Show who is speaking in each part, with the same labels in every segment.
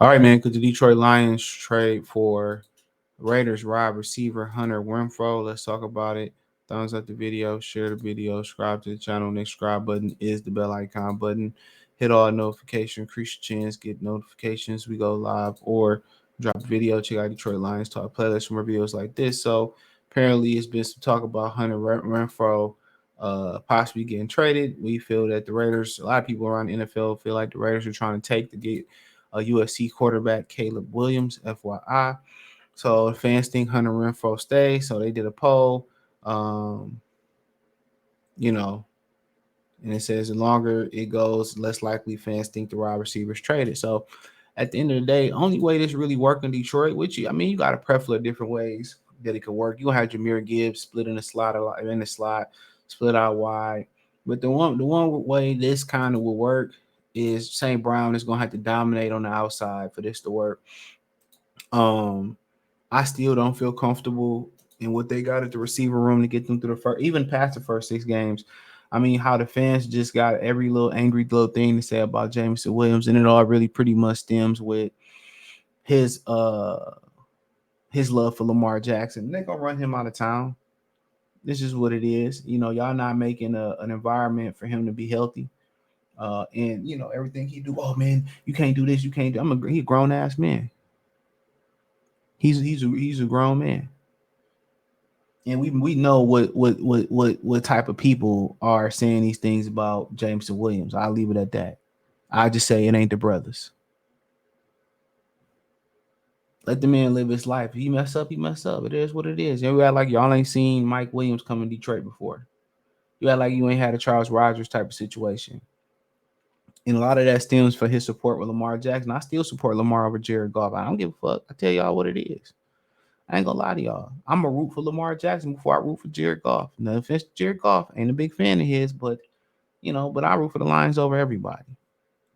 Speaker 1: All right, man. Could the Detroit Lions trade for Raiders wide receiver Hunter Renfrow? Let's talk about it. Thumbs up the video, share the video, subscribe to the channel. Next subscribe button is the bell icon button. Hit all notifications, increase your chance, get notifications. We go live or drop a video. Check out Detroit Lions Talk playlist for more videos like this. So apparently, it's been some talk about Hunter Renfrow possibly getting traded. We feel that the Raiders, a lot of people around the NFL feel like the Raiders are trying to take to get a USC quarterback, Caleb Williams, FYI. So the fans think Hunter Renfrow stays. So they did a poll, um, you know, and it says the longer it goes, less likely fans think the wide receivers traded. So at the end of the day, only way this really work in Detroit, which I mean, you got a plethora of different ways that it could work. You have Jahmyr Gibbs split in the slot, split out wide. But the one way this kind of will work is St. Brown is gonna have to dominate on the outside for this to work. Um, I still don't feel comfortable in what they got at the receiver room to get them through the first, even past the first 6 games. I mean, how the fans just got every little angry little thing to say about Jameson Williams, and it all really pretty much stems with his uh his love for Lamar Jackson. They're gonna run him out of town. This is what it is. Y'all not making an environment for him to be healthy. And everything he do. Oh man, you can't do this. You can't do. He a grown ass man. He's a grown man, and we know what type of people are saying these things about Jameson Williams. I'll leave it at that. I just say it ain't the brothers. Let the man live his life. If he mess up, he mess up. It is what it is. And we act like y'all ain't seen Mike Williams come in Detroit before. You act like you ain't had a Charles Rogers type of situation. And a lot of that stems for his support with Lamar Jackson. I still support Lamar over Jared Goff. I don't give a fuck. I tell y'all what it is. I ain't gonna lie to y'all. I'm a root for Lamar Jackson before I root for Jared Goff. No offense to Jared Goff, ain't a big fan of his, but I root for the Lions over everybody.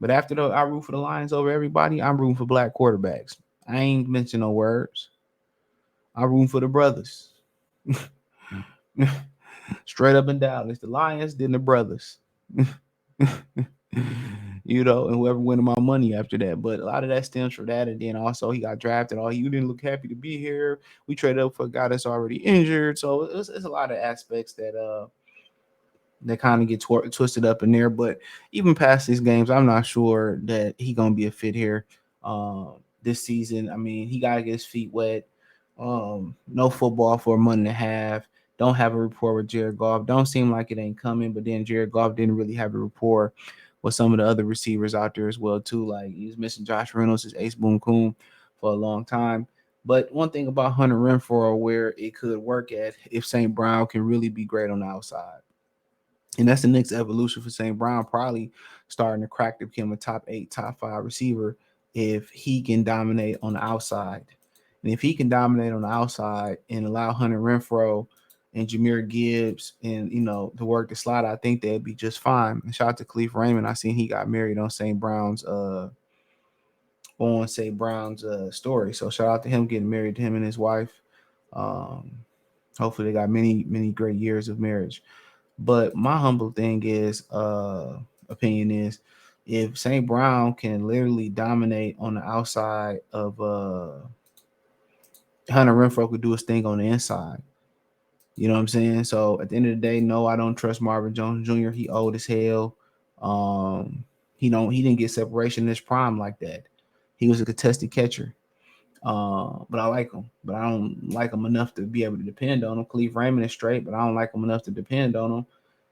Speaker 1: But after I root for the Lions over everybody, I'm rooting for black quarterbacks. I ain't mention no words. I root for the brothers. Straight up and down. It's the Lions, then the brothers. And whoever winning my money after that. But a lot of that stems from that. And then also he got drafted. Oh, you didn't look happy to be here. We traded up for a guy that's already injured. So it's a lot of aspects that kind of get twisted up in there. But even past these games, I'm not sure that he gonna be a fit here this season. I mean, he gotta get his feet wet. No football for a month and a half. Don't have a rapport with Jared Goff. Don't seem like it ain't coming. But then Jared Goff didn't really have a rapport with some of the other receivers out there as well too. Like he was missing Josh Reynolds, his ace boom coon for a long time. But one thing about Hunter Renfrow, where it could work at if St. Brown can really be great on the outside. And that's the next evolution for St. Brown, probably starting to crack to become a top 8, top 5 receiver if he can dominate on the outside. And if he can dominate on the outside and allow Hunter Renfrow and Jahmyr Gibbs and to work the slot, I think they'd be just fine. And shout out to Khalif Raymond. I seen he got married on St. Brown's story. So shout out to him getting married to him and his wife. Um, Hopefully they got many, many great years of marriage. But my humble thing is, opinion is, if St. Brown can literally dominate on the outside of Hunter Renfrow could do his thing on the inside. You know what I'm saying? So at the end of the day, no, I don't trust Marvin Jones Jr. He old as hell. Um, he didn't get separation in his prime like that. He was a contested catcher. But I like him. But I don't like him enough to be able to depend on him. Khalif Raymond is straight, but I don't like him enough to depend on him.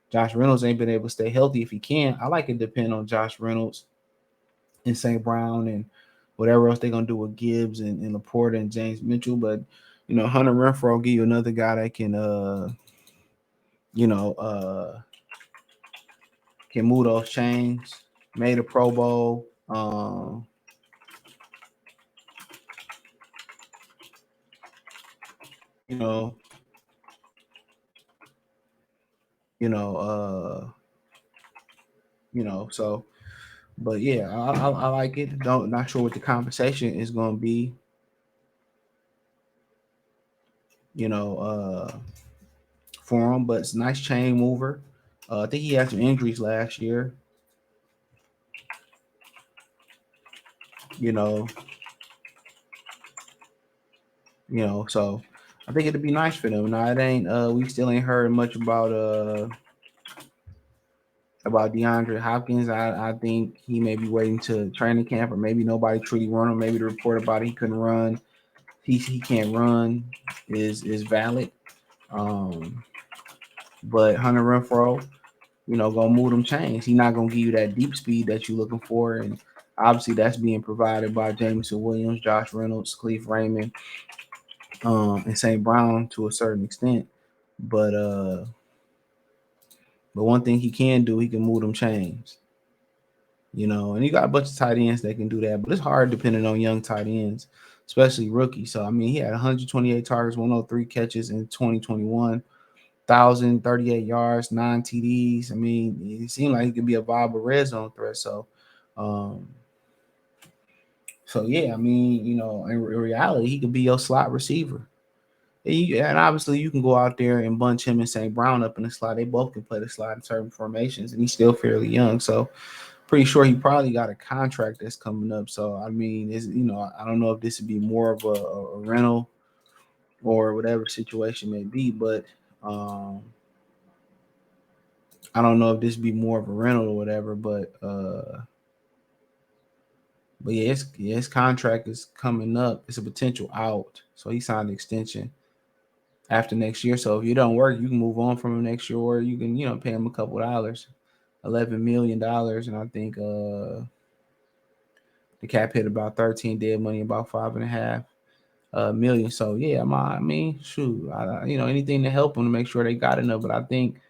Speaker 1: Josh Reynolds ain't been able to stay healthy if he can. I like to depend on Josh Reynolds and St. Brown and whatever else they're gonna do with Gibbs and Laporta and James Mitchell. But Hunter Renfrow give you another guy that can you know uh can move those chains. Made a Pro Bowl. You know, you know, so but yeah, I like it. Don't Not sure what the compensation is gonna be, you know, for him, but it's a nice chain mover. I think he had some injuries last year. you know, so I think it'd be nice for them. Now it ain't we still ain't heard much about DeAndre Hopkins. I think he may be waiting to training camp, or maybe nobody truly run him. Maybe the report about he couldn't run, he can't run is valid. Um, but Hunter Renfrow, gonna move them chains. He's not gonna give you that deep speed that you're looking for, and obviously that's being provided by Jameson Williams, Josh Reynolds, Cleve Raymond, and St. Brown to a certain extent. But uh, but one thing he can do, he can move them chains. And you got a bunch of tight ends that can do that, but it's hard depending on young tight ends, especially rookies. So I mean, he had 128 targets, 103 catches in 2021. 1,038 yards, 9 TDs. I mean, it seemed like he could be a viable red zone threat. Um, so yeah, I mean, in reality, he could be your slot receiver. And obviously, you can go out there and bunch him and St. Brown up in the slot. They both can play the slot in certain formations, and he's still fairly young. So pretty sure he probably got a contract that's coming up. So I mean, I don't know if this would be more of a rental or whatever situation may be, but I don't know if this be more of a rental or whatever, but yeah, his contract is coming up. It's a potential out, so he signed an extension after next year. So if you don't work, you can move on from him next year, or you can pay him a couple dollars, $11 million, and I think the cap hit about 13 dead money, about 5.5 million. So yeah, I mean, shoot, anything to help them to make sure they got enough. But I think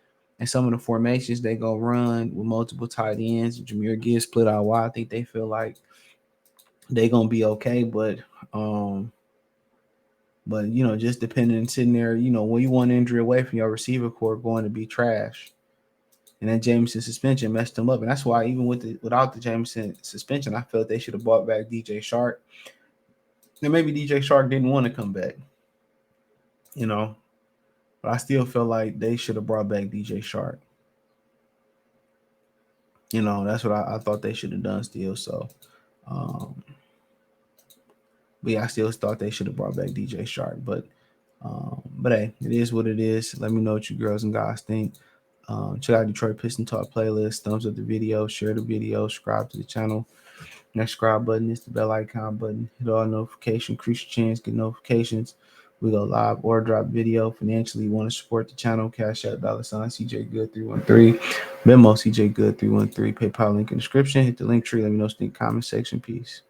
Speaker 1: in some of the formations they go run with multiple tight ends, Jahmyr Gibbs split out wide. I think they feel like they gonna be okay. But just depending sitting there, when you one injury away from your receiver core going to be trash. And then Jameson suspension messed him up, and that's why even without the Jameson suspension, I felt they should have brought back DJ Shark. And maybe DJ Shark didn't want to come back, you know. But I still feel like they should have brought back DJ Shark. That's what I thought they should have done still. So, um, but yeah, I still thought they should have brought back DJ Shark. But hey, it is what it is. Let me know what you girls and guys think. Check out Detroit Piston Talk playlist. Thumbs up the video, share the video, subscribe to the channel. Next subscribe button is the bell icon button. Hit all notifications, increase your chance, get notifications. We go live or drop video. Financially, you want to support the channel, Cash App, $ CJ Good 313, Venmo CJ Good 313, PayPal link in the description. Hit the link tree. Let me know in the comment section. Peace.